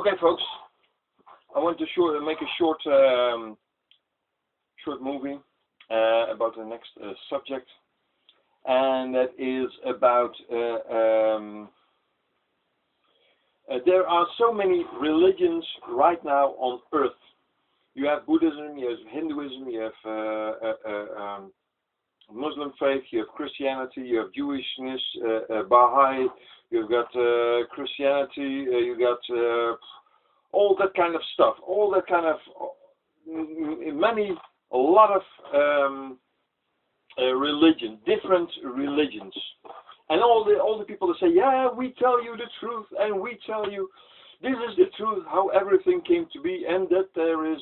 Okay, folks, I want to make a short movie about the next subject, and that is about there are so many religions right now on earth. You have Buddhism, you have Hinduism, you have Muslim faith, you have Christianity, you have Jewishness, Baha'i, you've got Christianity, you got all that kind of stuff, all that kind of a lot of religion, different religions, and all the people that say, yeah, we tell you the truth, and we tell you this is the truth, how everything came to be, and that there is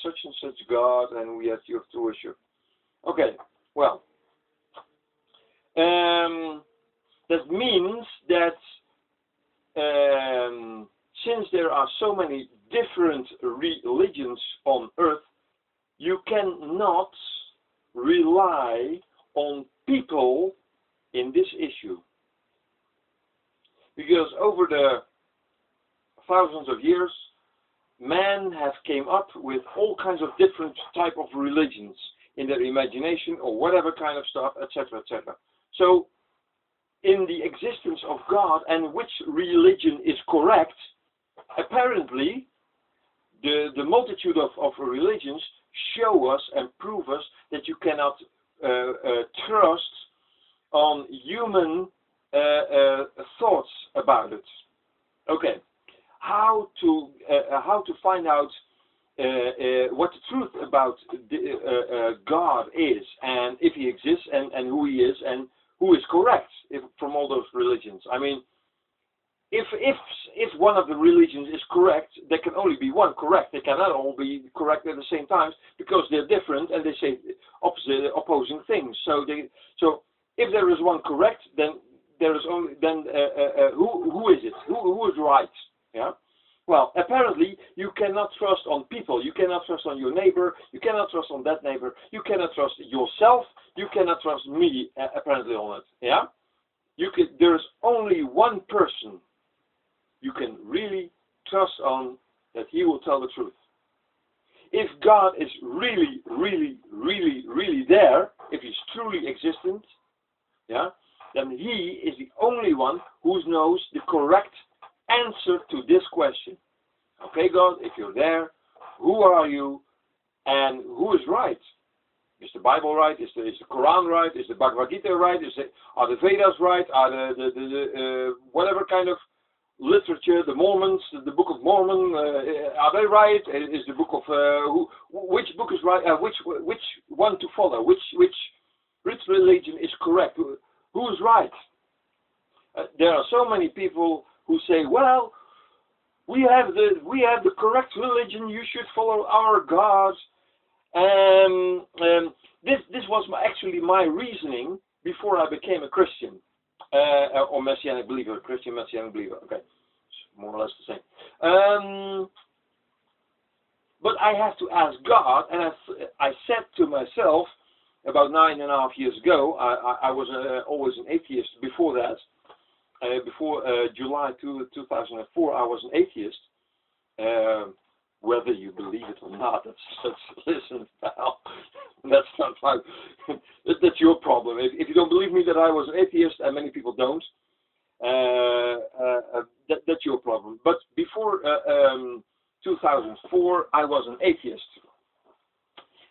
such and such God, and you have to worship. Okay, well, that means that since there are so many different religions on earth, you cannot rely on people in this issue. Because over the thousands of years, man have came up with all kinds of different type of religions in their imagination or whatever kind of stuff, etc., etc. So, in the existence of God and which religion is correct, apparently, the multitude of religions show us and prove us that you cannot trust on human thoughts about it. Okay, how to find out what the truth about God is, and if He exists, and who He is, and who is correct from all those religions. I mean, if one of the religions is correct, there can only be one correct. They cannot all be correct at the same time because they're different and they say opposing things. So if there is one correct, then there is only who is it? Who is right? Yeah. Well, apparently you cannot trust on people. You cannot trust on your neighbor. You cannot trust on that neighbor. You cannot trust yourself. You cannot trust me. Apparently on it. Yeah. There is only one person you can really trust on, that He will tell the truth. If God is really, really, really, really there, if He's truly existent, yeah, then He is the only one who knows the correct answer to this question. Okay, God, if you're there, who are you, and who is right? Is the Bible right? Is the Quran right? Is the Bhagavad Gita right? Are the Vedas right? Are the whatever kind of literature, the Mormons, the Book of Mormon, are they right? Is the book of which book is right? Which one to follow? Which religion is correct? Who is right? There are so many people who say, well, we have the correct religion. You should follow our God. This was actually my reasoning before I became a Christian. Or Messianic believer, Christian Messianic believer. Okay, it's more or less the same. But I have to ask God, and I said to myself about 9.5 years ago. I was always an atheist before that. Before July 2004, I was an atheist. Whether you believe it or not, listen, pal, that's not fine. That's your problem. If you don't believe me that I was an atheist, and many people don't, that's your problem. But before 2004, I was an atheist.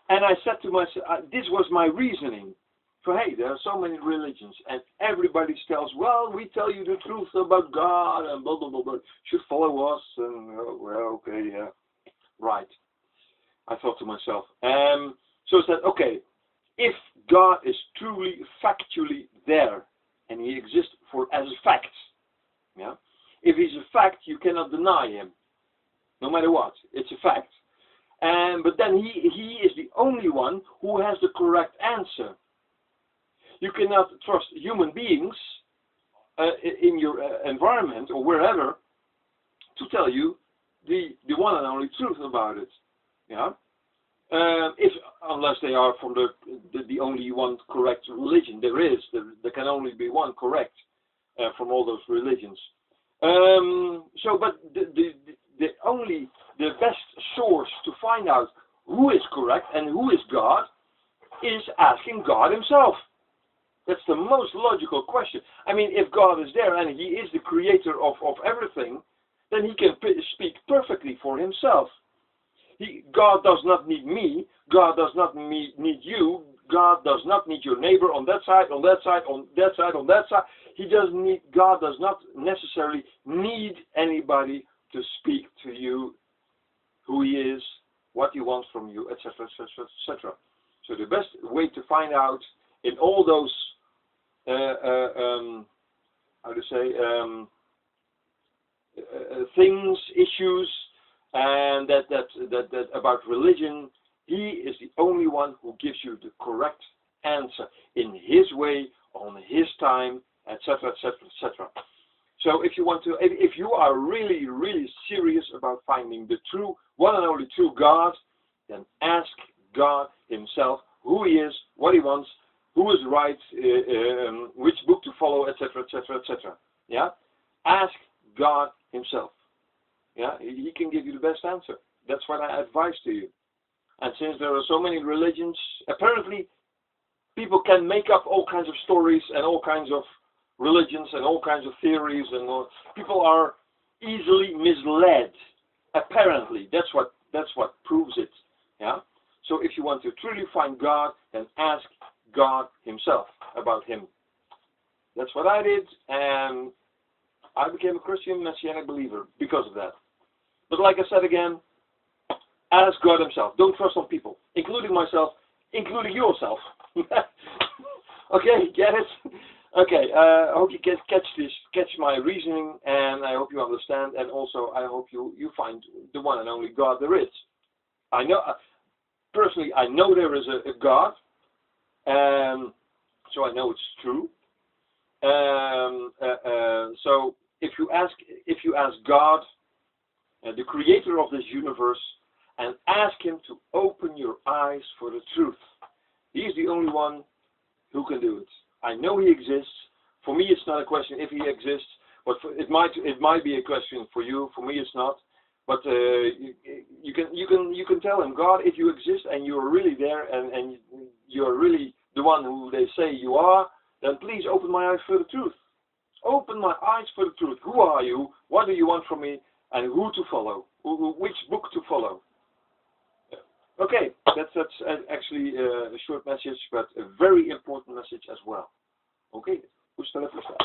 And I said to myself, this was my reasoning. So, hey, there are so many religions, and everybody tells, well, we tell you the truth about God, and blah, blah, blah, blah. Should follow us, and, well, okay, yeah. Right, I thought to myself. So I said, okay, if God is truly, factually there, and He exists as a fact, yeah. If He's a fact, you cannot deny Him, no matter what. It's a fact. But then He is the only one who has the correct answer. You cannot trust human beings in your environment or wherever to tell you the one and only truth about it, yeah. Unless they are from the only one correct religion there can only be one correct from all those religions. But the the best source to find out who is correct and who is God is asking God himself. That's the most logical question. I mean, if God is there and he is the creator of everything, then he can speak perfectly for himself. God does not need me. God does not need you. God does not need your neighbor on that side, on that side, on that side, on that side. God does not necessarily need anybody to speak to you who he is, what he wants from you, etc., etc., etc. So the best way to find out in all those, things, issues, and that about religion, he is the only one who gives you the correct answer in his way, on his time, etc., etc., etc. So if you are really, really serious about finding the true, one and only true God, then ask God himself who he is, what he wants, who is right, which book to follow, etc., etc., etc. Yeah, ask God himself. Yeah, he can give you the best answer. That's what I advise to you. And since there are so many religions, apparently people can make up all kinds of stories and all kinds of religions and all kinds of theories, and people are easily misled. Apparently, that's what proves it. Yeah. So if you want to truly find God, then ask God himself about him. That's what I did, and I became a Christian Messianic believer because of that. But like I said again, ask God himself. Don't trust on people, including myself, including yourself. Okay, get it? Okay, I hope you catch my reasoning, and I hope you understand, and also I hope you find the one and only God there is. I know, personally, I know there is a God, so I know it's true. So if you ask God, the creator of this universe, and ask him to open your eyes for the truth, he is the only one who can do it. I know he exists. For me, it's not a question if he exists, but it might be a question for you. For me, it's not. But you can tell him, God, if you exist and you are really there and you are really the one who they say you are, then please open my eyes for the truth. Open my eyes for the truth. Who are you? What do you want from me? And who to follow? Which book to follow? Okay, that's actually a short message, but a very important message as well. Okay, hasta la próxima.